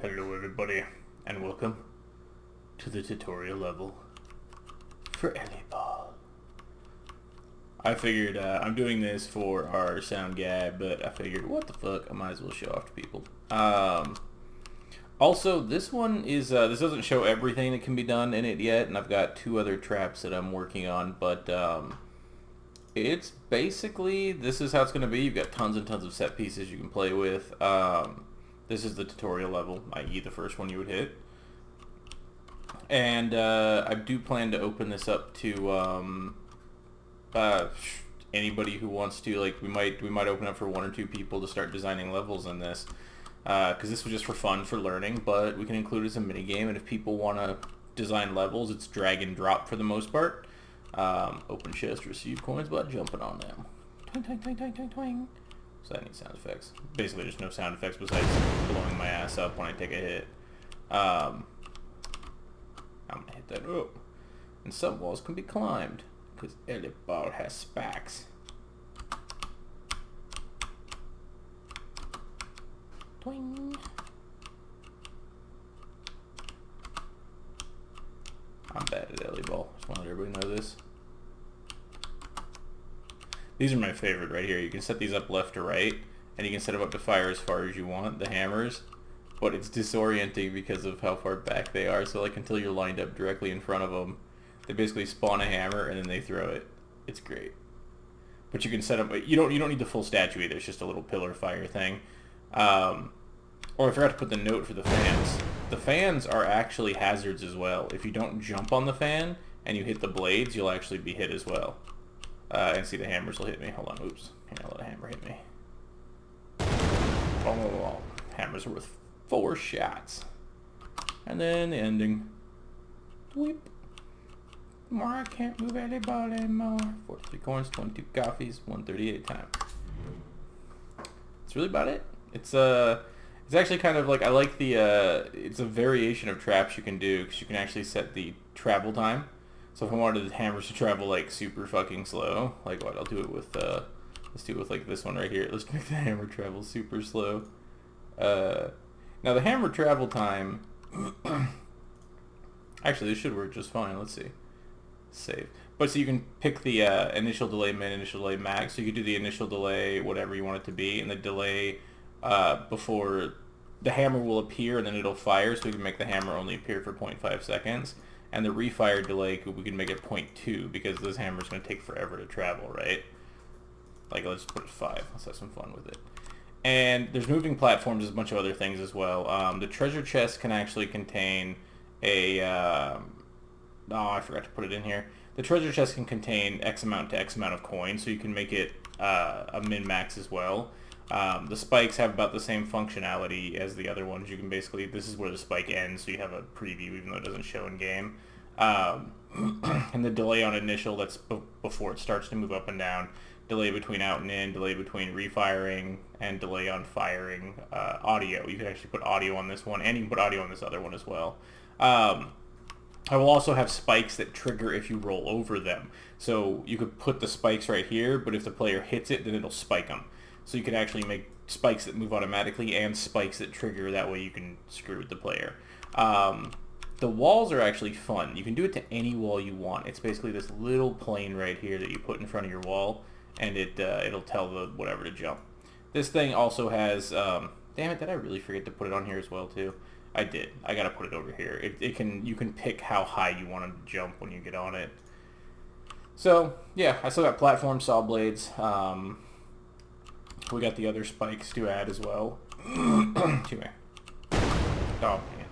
Hello everybody, and welcome to the tutorial level for Eli Ball. I figured I'm doing this for our sound guide, but I figured what the fuck, I might as well show off to people. Also, this one is, this doesn't show everything that can be done in it yet, and I've got two other traps that I'm working on, but it's basically, this is how it's going to be. You've got tons and tons of set pieces you can play with. This is the tutorial level, i.e. the first one you would hit. And I do plan to open this up to anybody who wants to. Like, we might open up for one or two people to start designing levels in this. Because this was just for fun, for learning, but we can include it as a minigame, and if people want to design levels, it's drag and drop for the most part. Open chest, receive coins by jumping on them. Twing, twing, twing, twing, twing, twing. So that needs sound effects. Basically, there's no sound effects besides blowing my ass up when I take a hit. I'm gonna hit that up. And some walls can be climbed, because Eli Ball has spikes. Twing. I'm bad at Eli Ball. Just want to let everybody know this. These are my favorite right here. You can set these up left to right, and you can set them up to fire as far as you want, the hammers, but it's disorienting because of how far back they are. So like until you're lined up directly in front of them, they basically spawn a hammer and then they throw it. It's great. But you can set up, you don't need the full statue either. It's just a little pillar fire thing. Oh, I forgot to put the note for the fans. The fans are actually hazards as well. If you don't jump on the fan and you hit the blades, you'll actually be hit as well. And see, the hammers will hit me. Hold on, oops. Here, I'll let a hammer hit me. Oh, hammers are worth 4 shots. And then the ending. Weep. More, I can't move Eli Ball anymore. 43 coins, 22 coffees, 138 time. That's really about it. It's actually kind of like, I like the, it's a variation of traps you can do, because you can actually set the travel time. So if I wanted the hammers to travel like super fucking slow, like what, I'll do it with, let's do it with like this one right here. Let's make the hammer travel super slow. Now the hammer travel time, actually this should work just fine. Let's see. Save. But so you can pick the initial delay min, initial delay max. So you can do the initial delay, whatever you want it to be, and the delay before the hammer will appear and then it'll fire, so we can make the hammer only appear for 0.5 seconds. And the refire delay, we can make it 0.2 because this hammer's going to take forever to travel, right? Like, let's put it 5. Let's have some fun with it. And there's moving platforms, there's a bunch of other things as well. The treasure chest can actually contain a... oh, I forgot to put it in here. The treasure chest can contain X amount to X amount of coins, so you can make it a min-max as well. The spikes have about the same functionality as the other ones. You can basically, this is where the spike ends, so you have a preview even though it doesn't show in game. And the delay on initial, that's before it starts to move up and down. Delay between out and in, delay between refiring, and delay on firing audio. You can actually put audio on this one, and you can put audio on this other one as well. I will also have spikes that trigger if you roll over them. So you could put the spikes right here, but if the player hits it, then it'll spike them. So you can actually make spikes that move automatically and spikes that trigger. That way you can screw with the player. The walls are actually fun. You can do it to any wall you want. It's basically this little plane right here that you put in front of your wall, and it'll tell the whatever to jump. This thing also has... damn it, did I really forget to put it on here as well too? I did. I gotta put it over here. You can pick how high you want to jump when you get on it. So yeah, I still got platform saw blades. We got the other spikes to add as well. Excuse me. Oh man.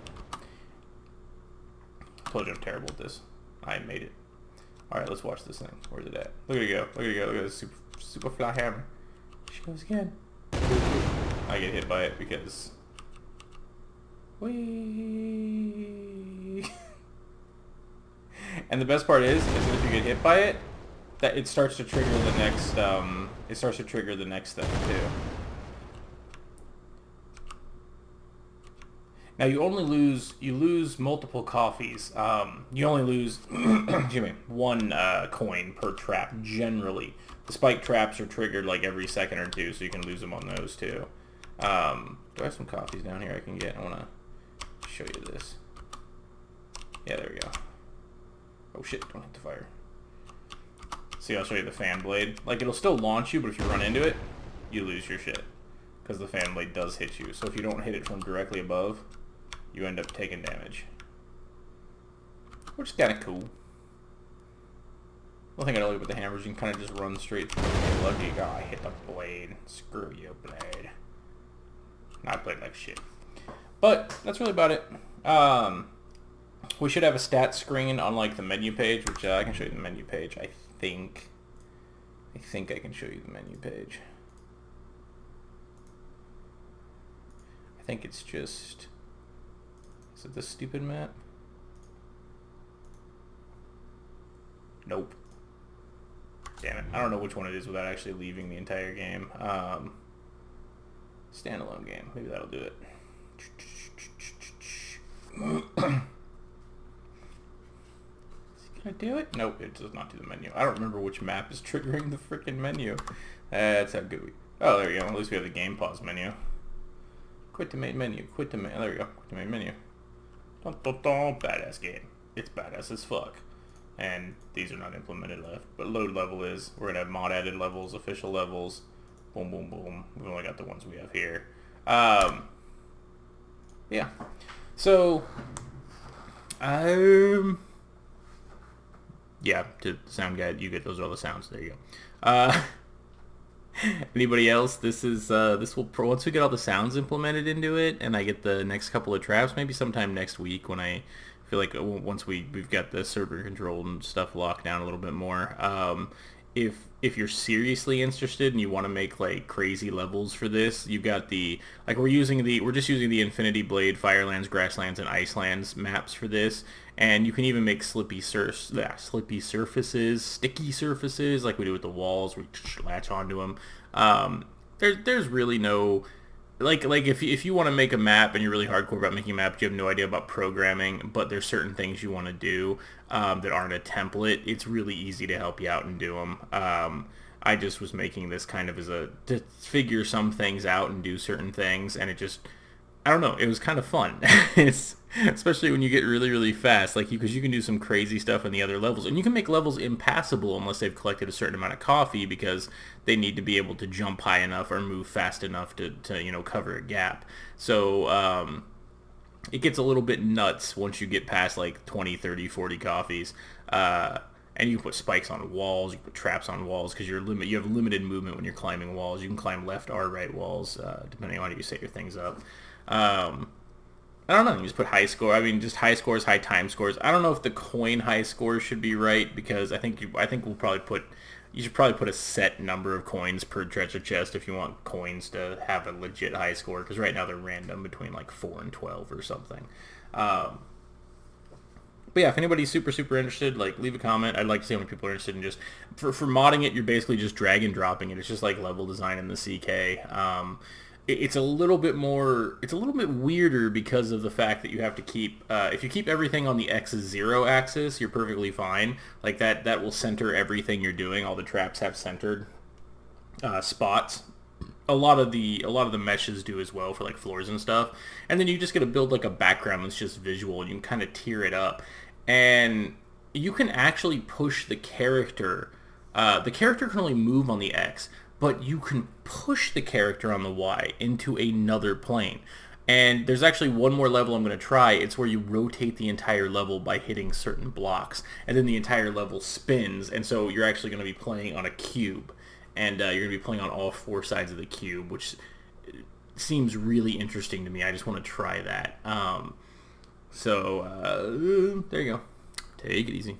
Told you I'm terrible at this. I made it. Alright, let's watch this thing. Where's it at? Look at it go. Look at it go. Look at this super fly hammer. She goes again. I get hit by it because... Whee! And the best part is that if you get hit by it, that it starts to trigger the next thing too. Now you lose multiple coffees. You only lose excuse me, 1 coin per trap generally. The spike traps are triggered like every second or two, so you can lose them on those too. Do I have some coffees down here I can get? I wanna show you this. Yeah, there we go. Oh shit, don't hit the fire. See, I'll show you the fan blade. Like, it'll still launch you, but if you run into it, you lose your shit. Because the fan blade does hit you. So if you don't hit it from directly above, you end up taking damage. Which is kind of cool. One thing I don't like about the hammers, you can kind of just run straight through and get lucky. Oh, I hit the blade. Screw you, blade. I played like shit. But that's really about it. We should have a stat screen on like the menu page, which I can show you the menu page. I think I can show you the menu page. I think it's just... Is it this stupid map? Nope. Damn it. I don't know which one it is without actually leaving the entire game. Standalone game. Maybe that'll do it. Can I do it? Nope, it does not do the menu. I don't remember which map is triggering the freaking menu. That's how good we... Oh, there we go. At least we have the game pause menu. Quit the main menu. Quit the main... Oh, there we go. Quit the main menu. Dun, dun, dun. Badass game. It's badass as fuck. And these are not implemented left. But load level is. We're going to have mod added levels, official levels. Boom, boom, boom. We've only got the ones we have here. Yeah. So... yeah, to the sound guide, you get those are all the sounds. There you go. Anybody else? This is this will once we get all the sounds implemented into it, and I get the next couple of traps, maybe sometime next week when I feel like once we've got the server control and stuff locked down a little bit more. If you're seriously interested and you want to make like crazy levels for this, you've got the we're just using the Infinity Blade, Firelands, Grasslands, and Icelands maps for this, and you can even make slippy surfaces, sticky surfaces like we do with the walls. We latch onto them. There's really no like if you want to make a map and you're really hardcore about making a map, but you have no idea about programming, but there's certain things you want to do that aren't a template, it's really easy to help you out and do them. I just was making this kind of as to figure some things out and do certain things, and it just, I don't know, it was kind of fun. It's especially when you get really, really fast, like because you can do some crazy stuff in the other levels, and you can make levels impassable unless they've collected a certain amount of coffee, because they need to be able to jump high enough or move fast enough to cover a gap. So it gets a little bit nuts once you get past like 20, 30, 40 coffees. And you can put spikes on walls, you can put traps on walls, because you have limited movement when you're climbing walls. You can climb left or right walls, depending on how you set your things up. I don't know, you just put high score. I mean, just high scores, high time scores. I don't know if the coin high scores should be right, because I think you should probably put a set number of coins per treasure chest if you want coins to have a legit high score, because right now they're random between like 4 and 12 or something. But yeah, if anybody's super, super interested, like, leave a comment. I'd like to see how many people are interested in just... For modding it, you're basically just drag and dropping it. It's just like level design in the CK. It's a little bit more... It's a little bit weirder because of the fact that you have to keep... if you keep everything on the X0 axis, you're perfectly fine. Like, that will center everything you're doing. All the traps have centered spots. A lot of the meshes do as well for like floors and stuff. And then you just got to build like a background that's just visual. You can kind of tier it up, and you can actually push the character. The character can only move on the X, but you can push the character on the Y into another plane. And there's actually one more level I'm going to try. It's where you rotate the entire level by hitting certain blocks, and then the entire level spins, and so you're actually going to be playing on a cube. And you're going to be playing on all 4 sides of the cube, which seems really interesting to me. I just want to try that. So there you go. Take it easy.